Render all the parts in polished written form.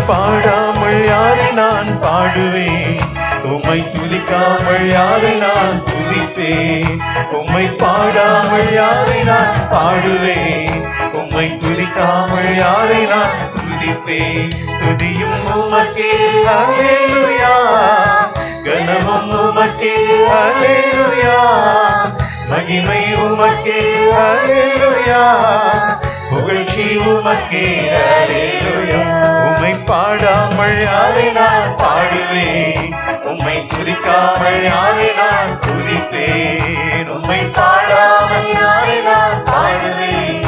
பாடாமல் யாரை நான் பாடுவேன்? உம்மை துதிக்காமல் யாரை நான் துதிப்பேன்? உம்மை பாடாமல் யாரை நான் பாடுவேன்? உம்மை துதிக்காமல் யாரை நான் துதிப்பேன்? துதியும் உமக்கே அல்லேலூயா, கனமும் உமக்கே அல்லேலூயா, மகிமை உமக்கே அல்லேலூயா, புகழ்ச்சி உமக்கே அல்லேலூயா. உம்மை பாடாமல் யாரை நான் பாடுவேன்? உம்மை துதிக்காமல் யாரை நான் துதிப்பேன்? உம்மை பாடாமல் யாரை நான் பாடுவேன்?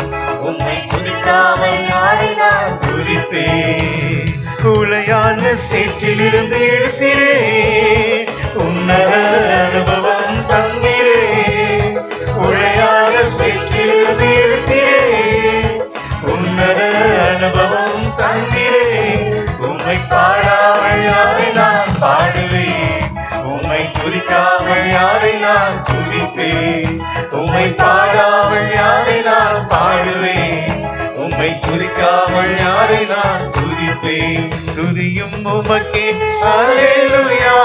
உம்மை துதிக்காமல் யாரை நான் துதிப்பேன்? குலையான சேற்றிலிருந்து எடுக்கிறே, உன்னத அனுபவம் தந்திரே. குலையான சேற்றிலிருந்து எடுக்கிறே, உன்னத அனுபவம் தந்திரே. உம்மை பாடாமல் யாரை நான் பாடுவேன்? உம்மை துதிக்காமல் யாரை நான் துதிப்பேன்? உம்மை பாடாமல் யாரை நான் பாடுவேன்? உம்மை துதிக்காமல் யாரை நான் துதிப்பேன்? துதியும் உமக்கே அல்லேலூயா,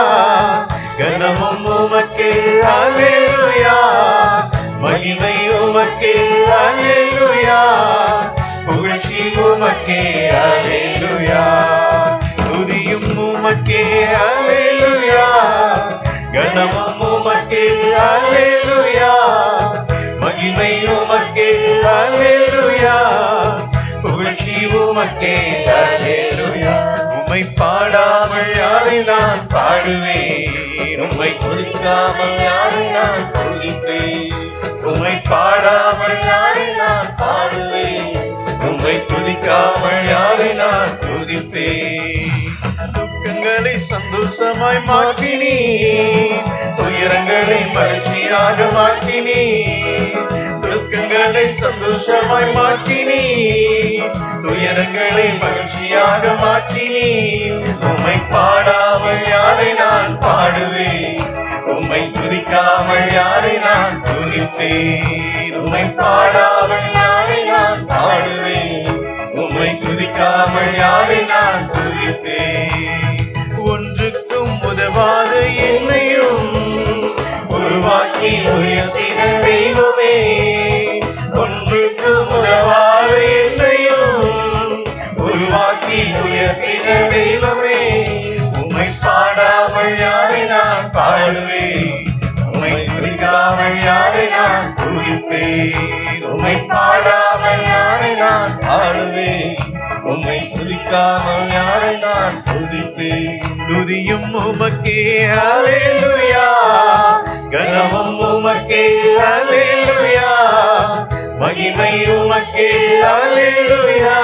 கனமும் உமக்கே அல்லேலூயா, மகிமை உமக்கே அல்லேலூயா, புகழ்ச்சி உமக்கே அல்லேலூயா. துதியும் உமக்கே அல்லேலூயா, கனமும் உமக்கே அல்லேலூயா, மகிமை உமக்கே அல்லேலூயா, புகழ்ச்சி உமக்கே அல்லேலூயா. உம்மை பாடாமல் யாரை நான் பாடுவேன்? உம்மை துதிக்காமல் யாரை நான் துதிப்பேன்? உம்மை பாடாமல் யாரை நான் பாடுவேன்? உம்மை துதிக்காமல் யாரை நான் துதிப்பேன்? துக்கங்களை சந்தோஷமாய் மாற்றினீ, துயரங்களை மகிழ்ச்சியாக மாற்றினீ. துக்கங்களை சந்தோஷமாய் மாற்றினீ, துயரங்களை மகிழ்ச்சியாக மாற்றினீ. உம்மை பாடாமல் யாரை நான் பாடுவேன்? உம்மை துதிக்காமல் யாரை நான் துதிப்பேன்? உம்மை பாடாமல் யாரை நான் பாடுவேன்? உம்மை துதிக்காமல் யாரை நான் துதிப்பேன்? ஒன்றுக்கும் உதவாத என்னையும் உருவாக்கி உயர்த்தின தெய்வமே, ஒன்றுக்கும் உதவாத என்னையும் உருவாக்கி உயர்த்தின தெய்வமே. உம்மை பாடாமல் யாரை நான் பாடுவேன்? உம்மை துதிக்காமல் யாரை நான் துதிப்பேன்? உம்மை பாடாமல் யாரை நான் பாடுவேன்? உம்மை துதிக்காமல் யாரை நான் துதிப்பேன்? துதியும் உமக்கே அல்லேலூயா, கனமும் உமக்கே அல்லேலூயா, மகிமை உமக்கே அல்லேலூயா,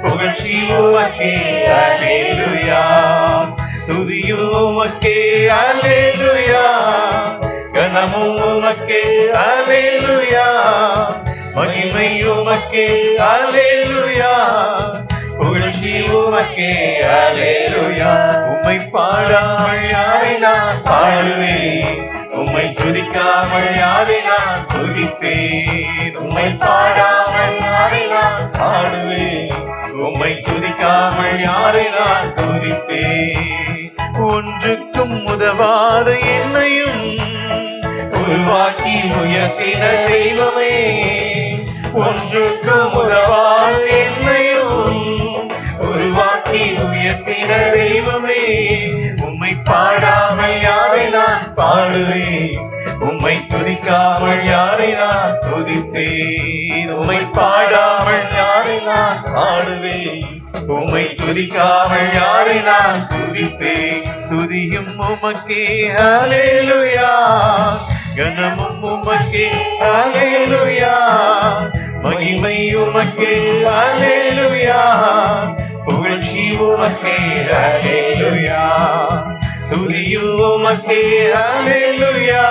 புகழ்ச்சி உமக்கே அல்லேலூயா. துதியும் உமக்கே அல்லேலூயா, கனமும் உமக்கே அல்லேலூயா, மகிமை உமக்கே அல்லேலூயா, புகழ்ச்சி உமக்கே அல்லேலூயா. உம்மை பாடாமல் யாரை நான் பாடுவேன்? உம்மை துதிக்காமல் யாரை நான் துதிப்பேன்? உம்மை பாடாமல் யாரை நான் பாடுவேன்? உம்மை துதிக்காமல் யாரை நான் துதிப்பேன்? ஒன்றுக்கும் உதவாத என்னையும் உருவாக்கி உயர்த்தின தெய்வமே, ஒன்றுக்கும் உதவாத என்னையும் உருவாக்கி உயர்த்தின தெய்வமே. உம்மை பாடாமல் யாரை நான் பாடுவேன்? உம்மை துதிக்காமல் யாரை நான் துதிப்பேன்? உம்மை பாடாமல் யாரை நான் பாடுவேன்? உம்மை துதிக்காமல் யாரை நான் துதிப்பேன்? துதியும் உமக்கே அல்லேலூயா, கனமும் உமக்கே அல்லேலூயா, மகிமை உமக்கே அல்லேலூயா, புகழ்ச்சி உமக்கே அல்லேலூயா. துதியும் உமக்கே அல்லேலூயா,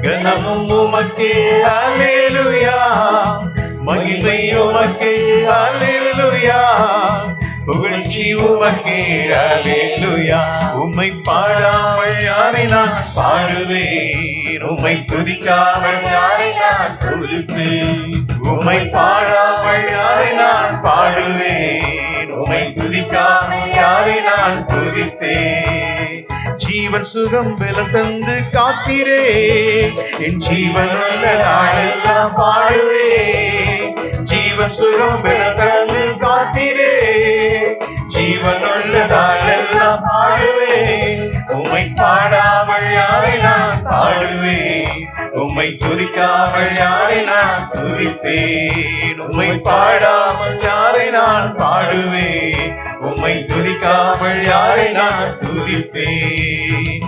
கனமும் உமக்கே அல்லேலூயா, மகிமை உமக்கே அல்லேலூயா, புகழ்ச்சி உமக்கே அல்லேலூயா. உம்மை பாடாமல் யாரை நான் பாடுவேன்? உம்மை துதிக்காமல் யாரை நான் துதிப்பேன்? உம்மை பாடாமல் யாரை நான் பாடுவேன்? உம்மை துதிக்காமல் யாரை நான் துதிப்பேன்? ஜீவன் சுகம் பலம் தந்து காத்தீரே, என் ஜீவனுள்ள நாளெல்லாம் பாடுவே. ஜீவன் சுகம் பலம் தந்து காத்தீரே, ஜீவனுள்ள நாளெல்லாம் பாடுவே. உம்மை பாடாமல் யாரை நான் பாடுவேன்? உம்மை துதிக்காமல் யாரை நான் துதிப்பேன்? உம்மை பாடாமல் யாரை நான் பாடுவேன்? உம்மை துதிக்காமல் யாரை நான் துதிப்பேன்?